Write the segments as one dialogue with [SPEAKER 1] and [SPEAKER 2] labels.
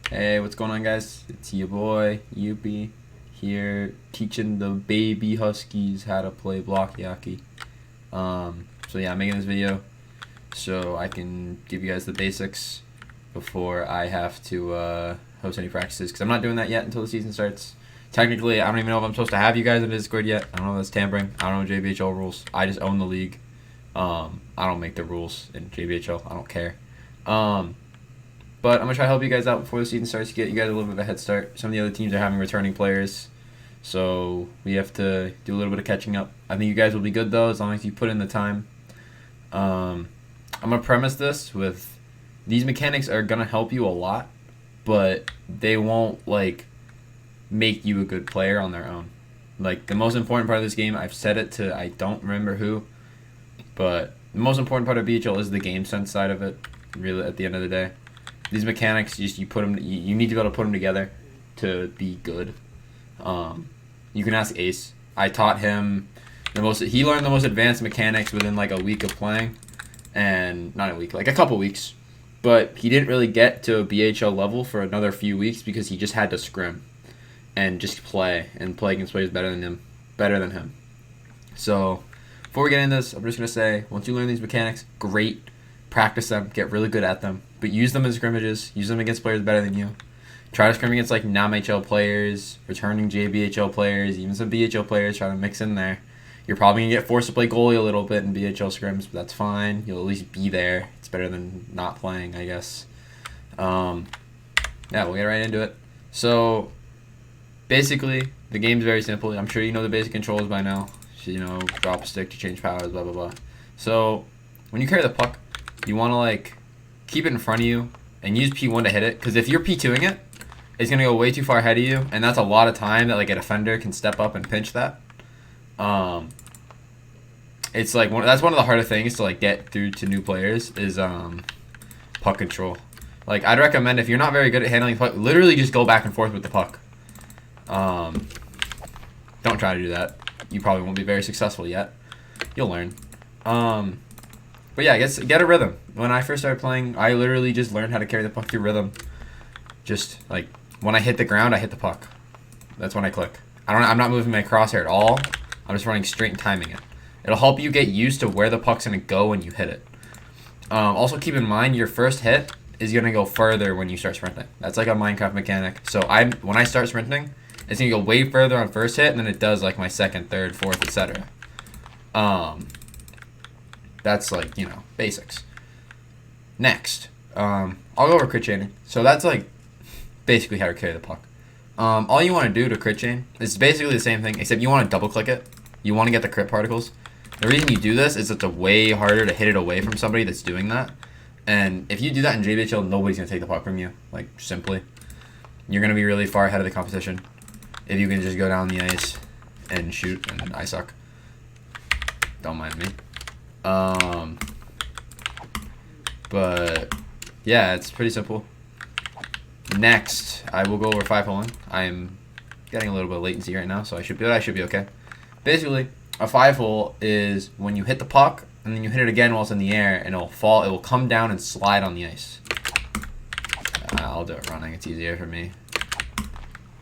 [SPEAKER 1] Hey, what's going on, guys? It's your boy, Yuppie, here teaching the baby Huskies how to play block hockey. So yeah, I'm making this video so I can give you guys the basics before I have to host any practices, because I'm not doing that yet until the season starts. Technically, I don't even know if I'm supposed to have you guys in Discord yet. I don't know if that's tampering. I don't know JBHL rules. I just own the league. I don't make the rules in JBHL. I don't care. But I'm going to try to help you guys out before the season starts to get you guys a little bit of a head start. Some of the other teams are having returning players, so we have to do a little bit of catching up. I think you guys will be good, though, as long as you put in the time. I'm going to premise this with these mechanics are going to help you a lot, but they won't, make you a good player on their own. The most important part of this game, I've said it to I don't remember who, but the most important part of BHL is the game sense side of it, really, at the end of the day. These mechanics, you put them. You need to be able to put them together to be good. You can ask Ace. I taught him He learned the most advanced mechanics within a week of playing, and not a week, a couple weeks. But he didn't really get to a BHL level for another few weeks because he just had to scrim and just play against players better than him. So before we get into this, I'm just gonna say, once you learn these mechanics, great. Practice them, get really good at them, but use them as scrimmages. Use them against players better than you. Try to scrim against non-HL players, returning JBHL players, even some BHL players. Try to mix in there. You're probably gonna get forced to play goalie a little bit in BHL scrims, but that's fine. You'll at least be there. It's better than not playing, I guess. Yeah, we'll get right into it. So basically, the game's very simple. I'm sure you know the basic controls by now. So, drop a stick to change powers, blah blah blah. So when you carry the puck, you want to keep it in front of you and use P1 to hit it, because if you're P2ing it, it's going to go way too far ahead of you, and that's a lot of time that a defender can step up and pinch that. It's that's one of the harder things to get through to new players is puck control. I'd recommend, if you're not very good at handling puck, literally just go back and forth with the puck. Don't try to do that. You probably won't be very successful yet. You'll learn. But yeah, I guess get a rhythm. When I first started playing, I literally just learned how to carry the puck through rhythm. Just when I hit the ground, I hit the puck. That's when I click. I'm not moving my crosshair at all. I'm just running straight and timing it. It'll help you get used to where the puck's gonna go when you hit it. Also keep in mind, your first hit is gonna go further when you start sprinting. That's a Minecraft mechanic. So when I start sprinting, it's gonna go way further on first hit than it does my second, third, fourth, etc. That's basics. Next, I'll go over crit chaining. So that's basically how to carry the puck. All you want to do to crit chain is basically the same thing, except you want to double click it. You want to get the crit particles. The reason you do this is it's way harder to hit it away from somebody that's doing that. And if you do that in JBHL, nobody's gonna take the puck from you. Simply, you're gonna be really far ahead of the competition if you can just go down the ice and shoot. And I suck. Don't mind me. But yeah, it's pretty simple. Next, I will go over 5-holing. I'm getting a little bit of latency right now, so I should be okay. Basically, a 5-hole is when you hit the puck and then you hit it again while it's in the air, and it will come down and slide on the ice. I'll do it running, it's easier for me.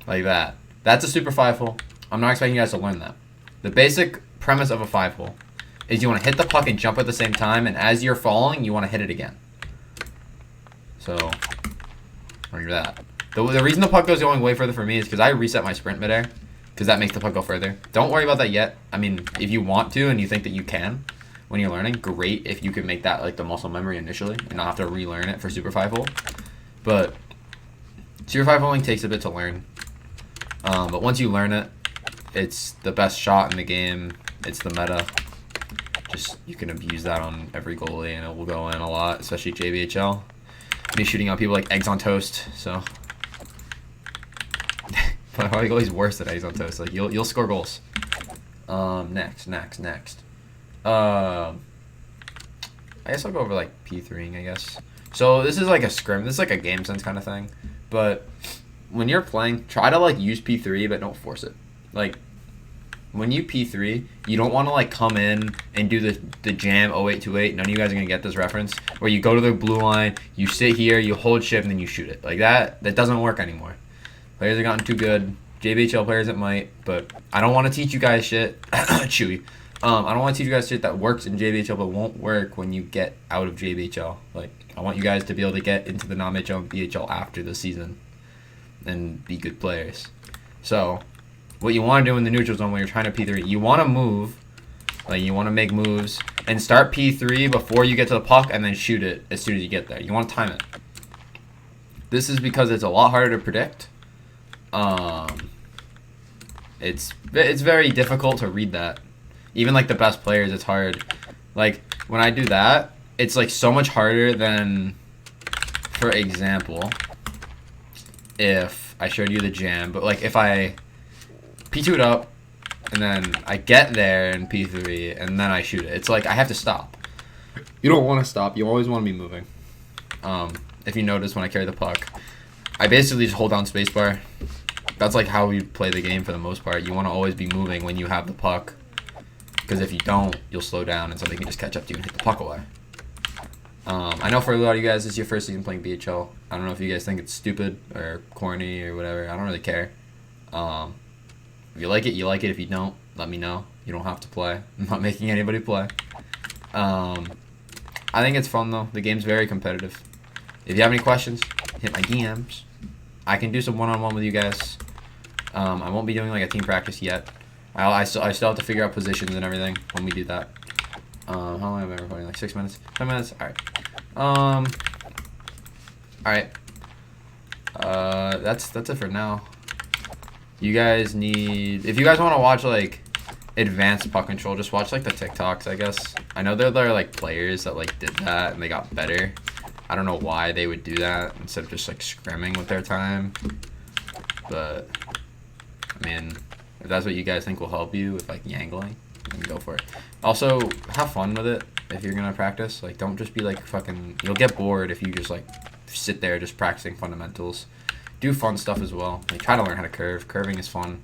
[SPEAKER 1] Like that. That's a super 5-hole. I'm not expecting you guys to learn that. The basic premise of a 5-hole is you want to hit the puck and jump at the same time, and as you're falling, you want to hit it again. So, like that. The reason the puck goes going way further for me is because I reset my sprint midair, because that makes the puck go further. Don't worry about that yet. I mean, if you want to and you think that you can when you're learning, great if you can make that the muscle memory initially and not have to relearn it for Super 5-hole. But Super 5-holing takes a bit to learn. But once you learn it, it's the best shot in the game. It's the meta. You can abuse that on every goalie and it will go in a lot, especially JBHL. Me shooting out people like eggs on toast, so but my goalie's worse than eggs on toast. You'll score goals. Next. I guess I'll go over P3ing, I guess. So this is a scrim. This is a game sense kind of thing. But when you're playing, try to use P3, but don't force it. when you P3, you don't want to like come in and do the jam 0828. None of you guys are gonna get this reference. Where you go to the blue line, you sit here, you hold shift, and then you shoot it. Like that doesn't work anymore. Players have gotten too good. JBHL players it might, but I don't want to teach you guys shit. Chewy. I don't want to teach you guys shit that works in JBHL but won't work when you get out of JBHL. Like I want you guys to be able to get into the non-BHL and BHL after the season and be good players. So what you want to do in the neutral zone when you're trying to P3, you want to move, like you want to make moves and start P3 before you get to the puck and then shoot it as soon as you get there. You want to time it. This is because it's a lot harder to predict. It's very difficult to read that. Even like the best players, it's hard. Like when I do that, it's like so much harder than, for example, if I showed you the jam, but like if I P2 it up and then I get there in P3 and then I shoot it, it's like I have to stop. You don't want to stop. You always want to be moving. If you notice when I carry the puck, I basically just hold down spacebar. That's like how we play the game for the most part. You want to always be moving when you have the puck, because if you don't, you'll slow down and somebody can just catch up to you and hit the puck away. I know for a lot of you guys, this is your first season playing BHL. I don't know if you guys think it's stupid or corny or whatever. I don't really care. If you like it, you like it. If you don't, let me know. You don't have to play. I'm not making anybody play. I think it's fun, though. The game's very competitive. If you have any questions, hit my DMs. I can do some one-on-one with you guys. I won't be doing like a team practice yet. I still have to figure out positions and everything when we do that. How long have I been recording? Like 6 minutes? 10 minutes? Alright. Alright. That's it for now. You guys need... If you guys want to watch like advanced puck control, just watch like the TikToks, I guess. I know there are like players that like did that and they got better. I don't know why they would do that instead of just like scrimming with their time. But I mean, if that's what you guys think will help you with like yangling, then go for it. Also, have fun with it if you're gonna practice. Like, don't just be like fucking... You'll get bored if you just like sit there just practicing fundamentals. Do fun stuff as well. Like, try to learn how to curve. Curving is fun.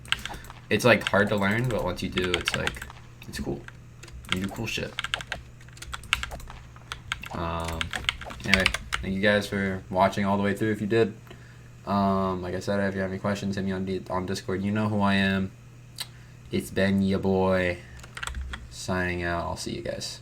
[SPEAKER 1] It's like hard to learn, but once you do, it's like, it's cool. You do cool shit. Anyway, thank you guys for watching all the way through if you did. Like I said, if you have any questions, hit me on Discord. You know who I am. It's Ben, ya boy. Signing out. I'll see you guys.